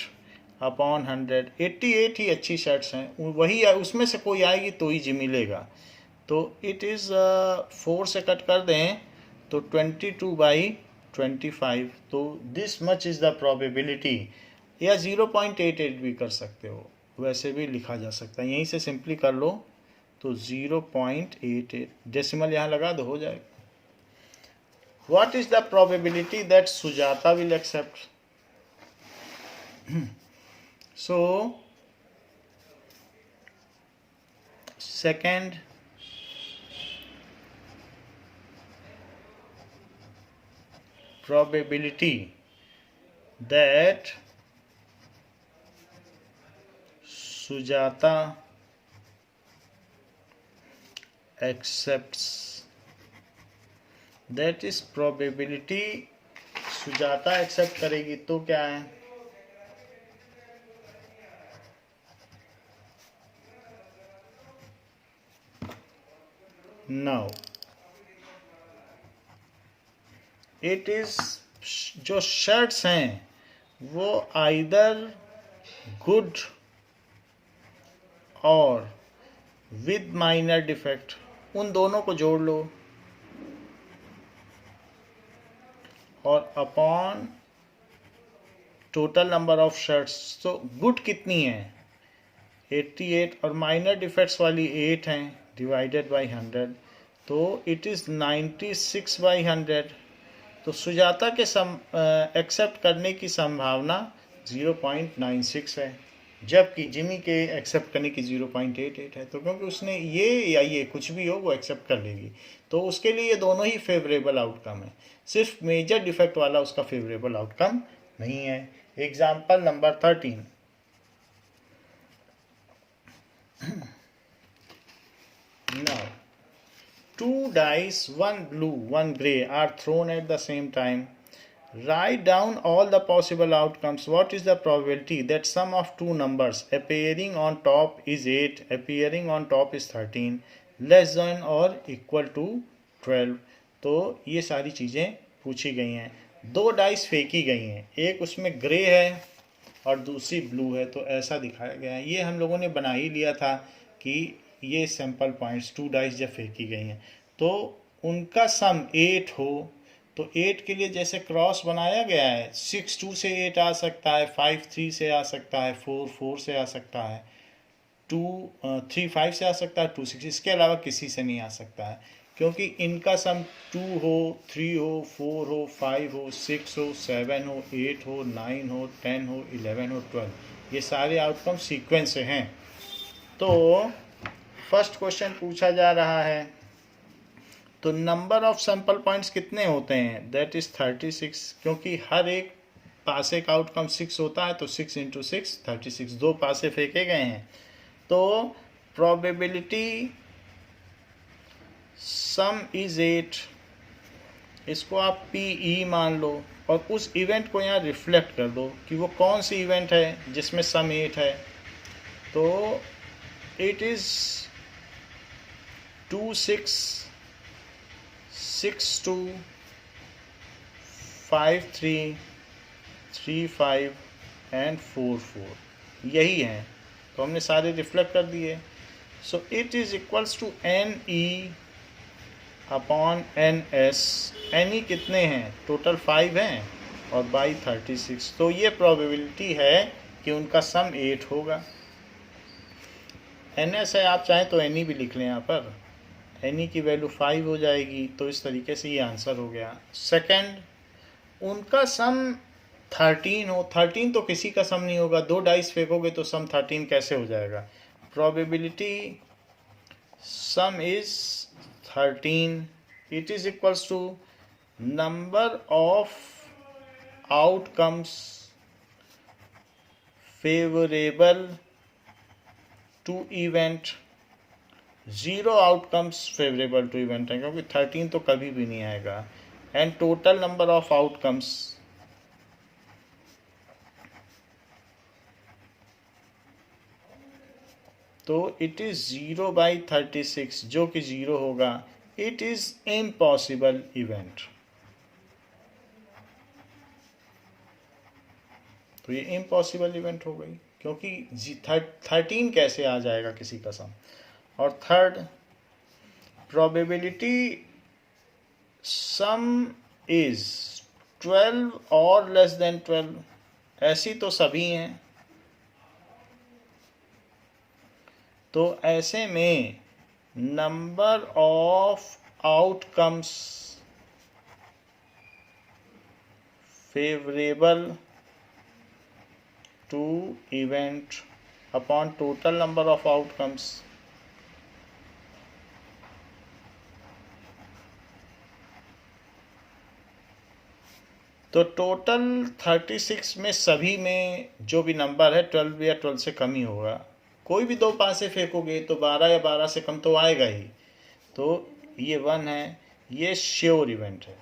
अपॉन 100, 88 ही अच्छी शर्ट्स हैं, वही है, उसमें से कोई आएगी तो ही जिमी लेगा। तो इट इज़ 4 से कट कर दें तो 22/25, तो this much is the probability, या 0.88 भी कर सकते हो, वैसे भी लिखा जा सकता है, यहीं से सिंपली कर लो तो 0.88 डेसिमल यहाँ लगा दो, हो जाएगा। What is the probability that Sujata will accept? So, second, probability that Sujata accepts, that is probability Sujata accept करेगी तो क्या है, नाउ इट इज, जो शर्ट्स हैं वो either good or with minor defect, उन दोनों को जोड़ लो, और upon total number of shirts, तो गुड कितनी है 88, और माइनर डिफेक्ट्स वाली 8 हैं, डिवाइडेड बाई 100, तो इट इज़ 96/100। तो सुजाता के एक्सेप्ट करने की संभावना 0.96 है, जबकि जिमी के एक्सेप्ट करने की 0.88 है, तो क्योंकि उसने ये या ये कुछ भी हो वो एक्सेप्ट कर लेगी, तो उसके लिए ये दोनों ही फेवरेबल आउटकम है, सिर्फ मेजर डिफेक्ट वाला उसका फेवरेबल आउटकम नहीं है। Example number 13, now 2 dice, one blue, one gray, are thrown at the same time. Write down all the possible outcomes. What is the probability that sum of two numbers appearing on top is 8, appearing on top is 13, less than or equal to 12? तो ये सारी चीज़ें पूछी गई हैं। 2 डाइस फेंकी गई हैं, एक उसमें ग्रे है और दूसरी ब्लू है, तो ऐसा दिखाया गया है। ये हम लोगों ने बना ही लिया था कि ये सैंपल पॉइंट्स 2 डाइस जब फेंकी गई हैं तो उनका सम 8 हो, तो 8 के लिए जैसे क्रॉस बनाया गया है, 6 2 से 8 आ सकता है, 5 3 से आ सकता है, 4 4 से आ सकता है, 3 5 से आ सकता है, 2 6, इसके अलावा किसी से नहीं आ सकता है, क्योंकि इनका सम 2 हो, 3 हो, 4 हो, 5 हो, 6 हो, 7 हो, 8 हो, 9 हो, 10 हो, 11 हो, 12, ये सारे आउटकम सीक्वेंस से हैं। तो फर्स्ट क्वेश्चन पूछा जा रहा है, तो नंबर ऑफ सैंपल पॉइंट्स कितने होते हैं, दैट इज 36, क्योंकि हर एक पासे का आउटकम 6 होता है, तो 6 × 6 36, 2 पासे फेंके गए हैं, तो प्रोबेबिलिटी सम इज 8, इसको आप PE मान लो, और उस इवेंट को यहाँ रिफ्लेक्ट कर दो कि वो कौन सी इवेंट है जिसमें सम 8 है, तो इट इज़ 2 6 6 2 5 3 3 5 एंड 4 4, यही हैं, तो हमने सारे रिफ्लेक्ट कर दिए। So it is equals to NE upon NS, NE कितने हैं, टोटल 5 हैं, और बाई 36, तो ये प्रोबेबिलिटी है कि उनका सम 8 होगा। NS है, आप चाहें तो NE भी लिख लें यहाँ पर, NE की वैल्यू 5 हो जाएगी, तो इस तरीके से ये आंसर हो गया। सेकंड, उनका सम 13 हो, 13 तो किसी का सम नहीं होगा, 2 डाइस फेंकोगे तो सम 13 कैसे हो जाएगा, probability sum is 13, it is equals to number of outcomes favourable to event, 0 outcomes favourable to event है, क्योंकि 13 तो कभी भी नहीं आएगा, and total number of outcomes तो इट इज 0/36 जो कि 0 होगा. It is impossible event. तो ये इम्पॉसिबल इवेंट हो गई क्योंकि 13 कैसे आ जाएगा किसी का सम. और थर्ड, प्रोबेबिलिटी सम इज 12 और लेस देन 12. ऐसी तो सभी हैं. तो ऐसे में number of outcomes favourable to event upon total number of outcomes. तो टोटल 36 में सभी में जो भी नंबर है 12 या 12 से कम ही होगा. कोई भी दो पासे फेंकोगे तो 12 या 12 से कम तो आएगा ही. तो ये 1 है, ये श्योर इवेंट है.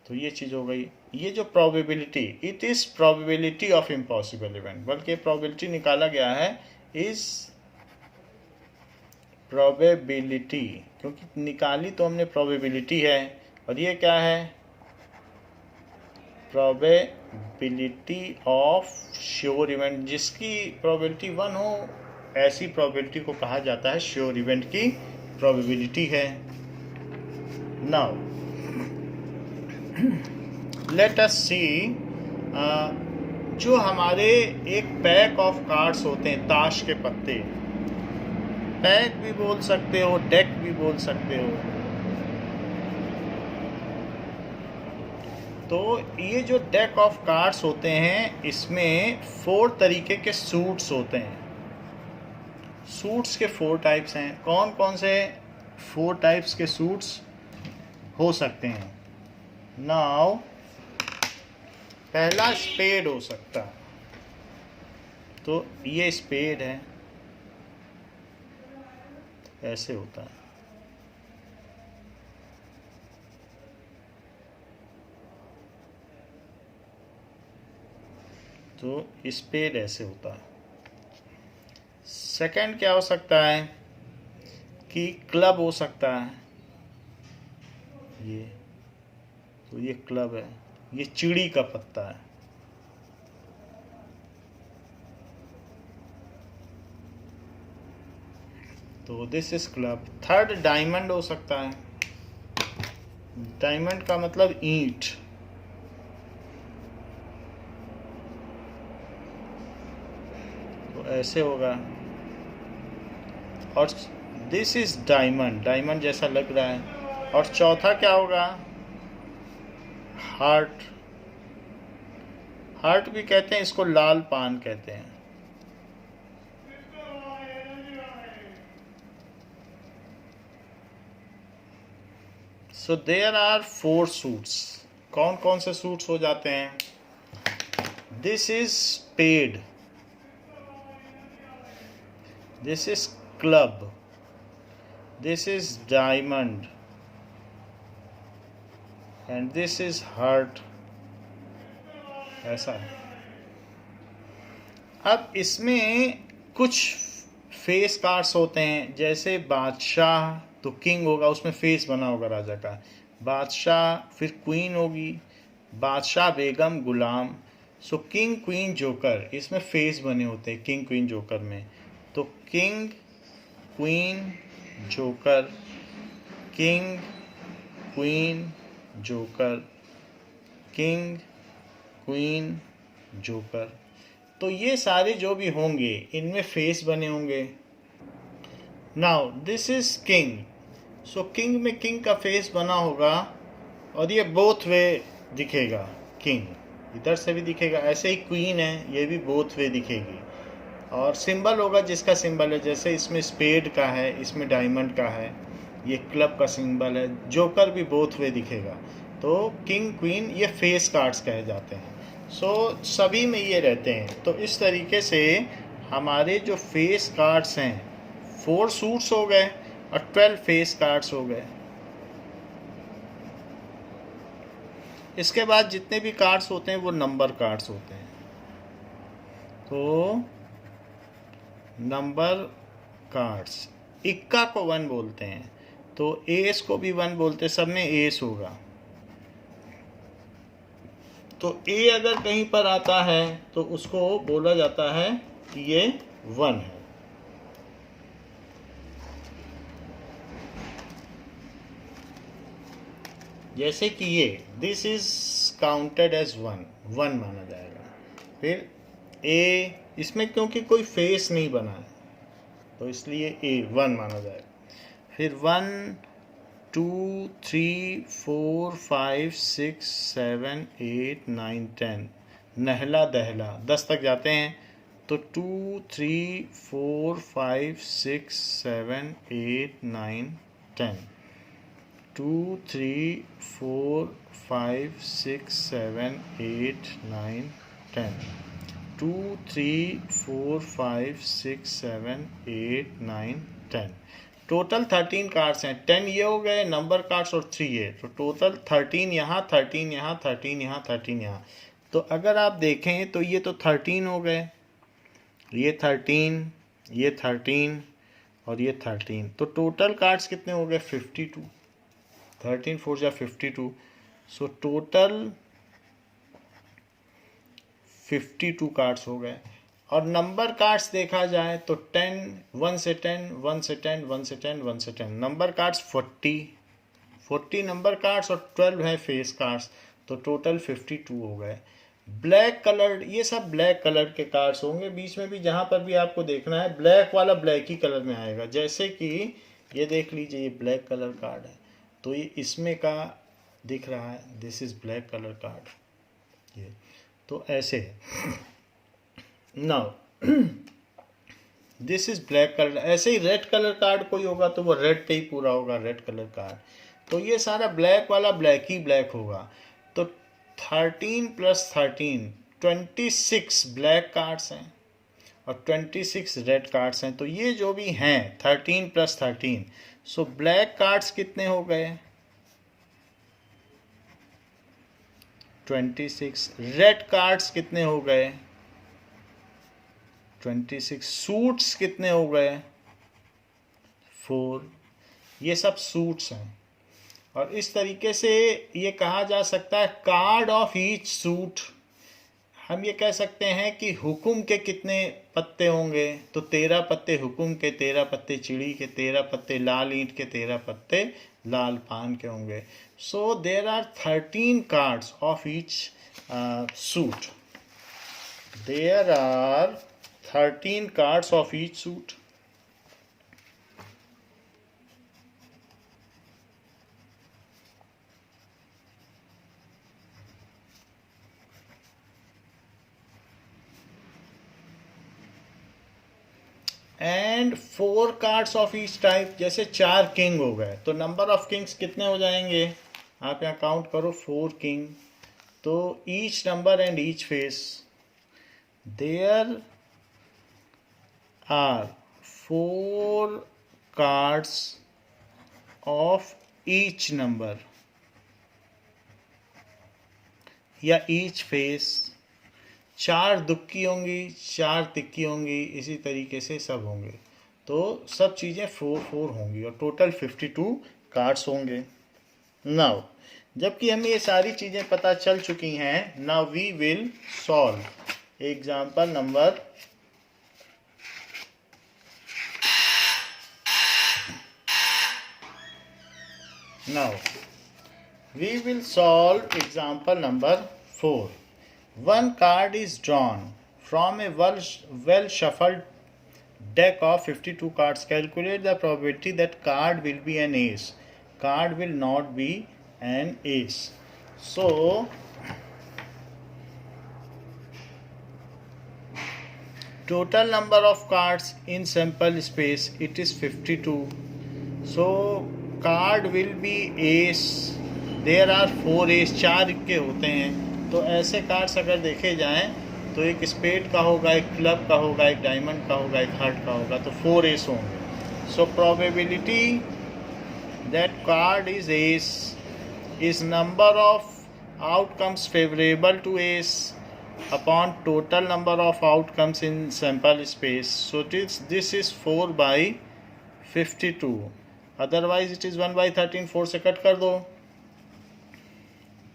तो ये चीज़ हो गई. ये जो probability, it is probability of impossible event, बल्कि प्रोबेबिलिटी निकाला गया है इज प्रोबेबिलिटी, क्योंकि निकाली तो हमने प्रोबेबिलिटी है. और ये क्या है? Probability of sure event. जिसकी प्रोबेबिलिटी 1 हो ऐसी प्रोबेबिलिटी को कहा जाता है श्योर इवेंट की प्रोबेबिलिटी है. नाउ लेट अस सी, जो हमारे एक पैक ऑफ कार्ड्स होते हैं, ताश के पत्ते, पैक भी बोल सकते हो, डेक भी बोल सकते हो. तो ये जो डेक ऑफ कार्ड्स होते हैं इसमें 4 तरीके के सूट्स होते हैं. सूट्स के 4 टाइप्स हैं. कौन कौन से 4 टाइप्स के सूट्स हो सकते हैं? नाउ पहला स्पेड हो सकता है. तो ये स्पेड है, ऐसे होता है. तो स्पेड ऐसे होता है. सेकंड क्या हो सकता है कि क्लब हो सकता है. ये तो ये क्लब है, ये चिड़ी का पत्ता है. तो this is club. Third diamond हो सकता है. डायमंड का मतलब ईंट. तो ऐसे होगा. और दिस इज डायमंड, डायमंड जैसा लग रहा है. और चौथा क्या होगा? हार्ट. हार्ट भी कहते हैं इसको, लाल पान कहते हैं. So there are 4 suits. कौन कौन से सूट्स हो जाते हैं? This is spade, this is club, this is diamond and this is heart. ऐसा है. अब इसमें कुछ फेस कार्ड्स होते हैं. जैसे बादशाह, तो किंग होगा, उसमें फेस बना होगा राजा का. बादशाह, फिर क्वीन होगी, बादशाह, बेगम, गुलाम. सो किंग, क्वीन, जोकर, इसमें फेस बने होते हैं किंग, क्वीन, जोकर में. तो king, queen, joker, king, queen, joker, king, queen, joker. तो ये सारे जो भी होंगे इनमें फेस बने होंगे. Now this is king. So king में किंग का फेस बना होगा और ये बोथ वे दिखेगा. किंग इधर से भी दिखेगा. ऐसे ही क्वीन है, ये भी बोथ वे दिखेगी. और सिंबल होगा जिसका सिंबल है. जैसे इसमें स्पेड का है, इसमें डायमंड का है, ये क्लब का सिंबल है. जोकर भी बोथ वे दिखेगा. तो किंग, क्वीन, ये फेस कार्ड्स कहे जाते हैं. सो सभी में ये रहते हैं. तो इस तरीके से हमारे जो फेस कार्ड्स हैं 4 सूट्स हो गए और 12 फेस कार्ड्स हो गए. इसके बाद जितने भी कार्ड्स होते हैं वो नंबर कार्ड्स होते हैं. तो नंबर कार्ड्स, इक्का को 1 बोलते हैं, तो एस को भी 1 बोलते हैं, सब में एस होगा। तो ए अगर कहीं पर आता है तो उसको बोला जाता है कि ये 1 है। जैसे कि ये दिस इज काउंटेड एज 1 माना जाएगा। फिर ए, इसमें क्योंकि कोई फेस नहीं बना है तो इसलिए ए 1 माना जाएगा। फिर 1 2 3 4 5 6 7 8 9 10, नहला दहला 10 तक जाते हैं तो 2 3 4 5 6 7 8 9 10, 2 3 4 5 6 7 8 9 10, 2 3 4 5 6 7 8 9 10। टोटल 13 कार्ड्स हैं। 10 ये हो गए नंबर कार्ड्स और 3 ये, तो टोटल 13 यहाँ, 13 यहाँ, 13 यहाँ, 13 यहाँ। तो अगर आप देखें तो ये तो 13 हो गए, ये 13, ये 13 और ये 13। तो टोटल कार्ड्स कितने हो गए? 52। 13 4 जा 52। सो टोटल 52 कार्ड्स हो गए। और नंबर कार्ड्स देखा जाए तो 10, 1 से 10, 1 से 10, 1 से 10, 1 से 10। नंबर कार्ड्स 40 नंबर कार्ड्स और 12 है फेस कार्ड्स, तो टोटल 52 हो गए। ब्लैक कलर, ये सब ब्लैक कलर के कार्ड्स होंगे। बीच में भी जहाँ पर भी आपको देखना है ब्लैक वाला ब्लैक ही कलर में आएगा। जैसे कि ये देख लीजिए, ये ब्लैक कलर कार्ड है तो ये इसमें का दिख रहा है, this is black colour card. ये तो ऐसे है। Now this is black colour. ऐसे ही रेड कलर कार्ड कोई होगा तो वो रेड पे ही पूरा होगा, रेड कलर कार्ड। तो ये सारा ब्लैक वाला ब्लैक ही ब्लैक होगा। तो 13 + 13 26 ब्लैक कार्ड्स हैं और 26 रेड कार्ड्स हैं। तो ये जो भी हैं 13 + 13, सो ब्लैक कार्ड्स कितने हो गए? 26। रेड कार्ड्स कितने हो गए? 26। सूट्स कितने हो गए? 4। ये सब सूट्स हैं। और इस तरीके से ये कहा जा सकता है कार्ड ऑफ ईच सूट। हम ये कह सकते हैं कि हुकुम के कितने पत्ते होंगे, तो 13 पत्ते हुकुम के, 13 पत्ते चिड़ी के, 13 पत्ते लाल ईंट के, 13 पत्ते लाल पान के होंगे। So there are 13 cards of each suit. There are 13 cards of each suit. And 4 cards of each type. जैसे 4 किंग हो गए तो नंबर ऑफ किंग्स कितने हो जाएंगे? आप यहाँ काउंट करो, 4 किंग। तो each number and each face, there are 4 cards of each number या each face। 4 दुक्की होंगी, 4 तिक्की होंगी, इसी तरीके से सब होंगे। तो सब चीज़ें 4 होंगी और टोटल 52 कार्ड्स होंगे। नाउ जबकि हमें ये सारी चीज़ें पता चल चुकी हैं, now we will solve example number Now, we will solve example number 4. One card is drawn from a well shuffled deck of 52 cards. Calculate the probability that card will be an ace. Card will not be an ace. So, total number of cards in sample space, it is 52. So, card will be ace. There are 4 ace, 4 इक्के होते हैं। तो ऐसे कार्ड्स अगर देखे जाएं तो एक स्पेड का होगा, एक क्लब का होगा, एक डायमंड का होगा, एक हार्ट का होगा, तो 4 एस होंगे। So probability that card is ace is number of outcomes favourable to ace upon total number of outcomes in sample space. So this is 4 by 52. Otherwise it is 1 by 13. 4 से कट कर दो.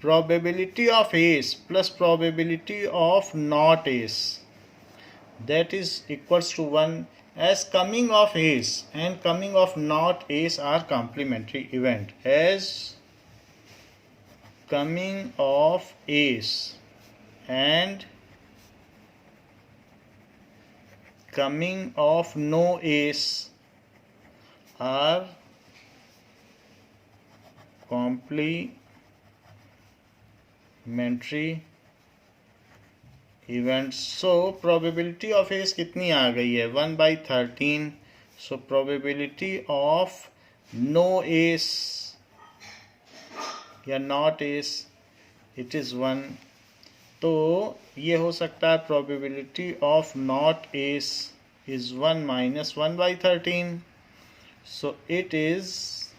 Probability of ace plus probability of not ace, that is equals to 1, as coming of ace and coming of not ace are complementary event. As coming of ace and coming of no ace are complementary events. So probability of ace कितनी आ गई है? 1 by 13. So probability of no ace या not ace, it is 1. तो ये हो सकता है probability of not ace is 1 minus 1 by 13. So it is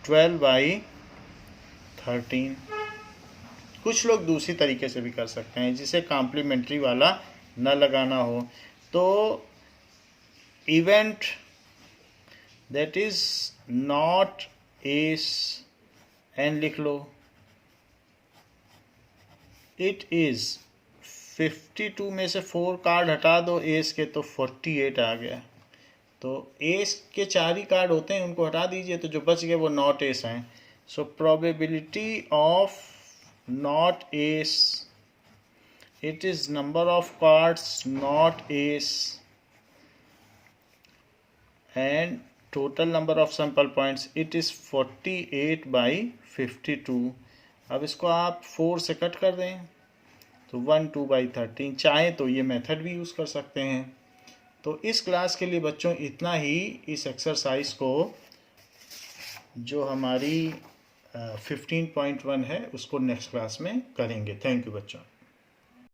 12 by 13. कुछ लोग दूसरी तरीके से भी कर सकते हैं जिसे कॉम्प्लीमेंट्री वाला न लगाना हो. तो event that is not ace N लिख लो. इट इज 52 में से 4 कार्ड हटा दो एस के तो 48 आ गया. तो एस के 4 ही कार्ड होते हैं, उनको हटा दीजिए तो जो बच गए वो नॉट एस हैं. सो probability of not ace, it is number of cards not ace and total number of sample points, it is 48 by 52. अब इसको आप 4 से कट कर दें तो 1 2 by 13. चाहें तो ये मेथड भी यूज़ कर सकते हैं. तो इस क्लास के लिए बच्चों इतना ही. इस एक्सरसाइज को जो हमारी 15.1 है उसको नेक्स्ट क्लास में करेंगे. थैंक यू बच्चों.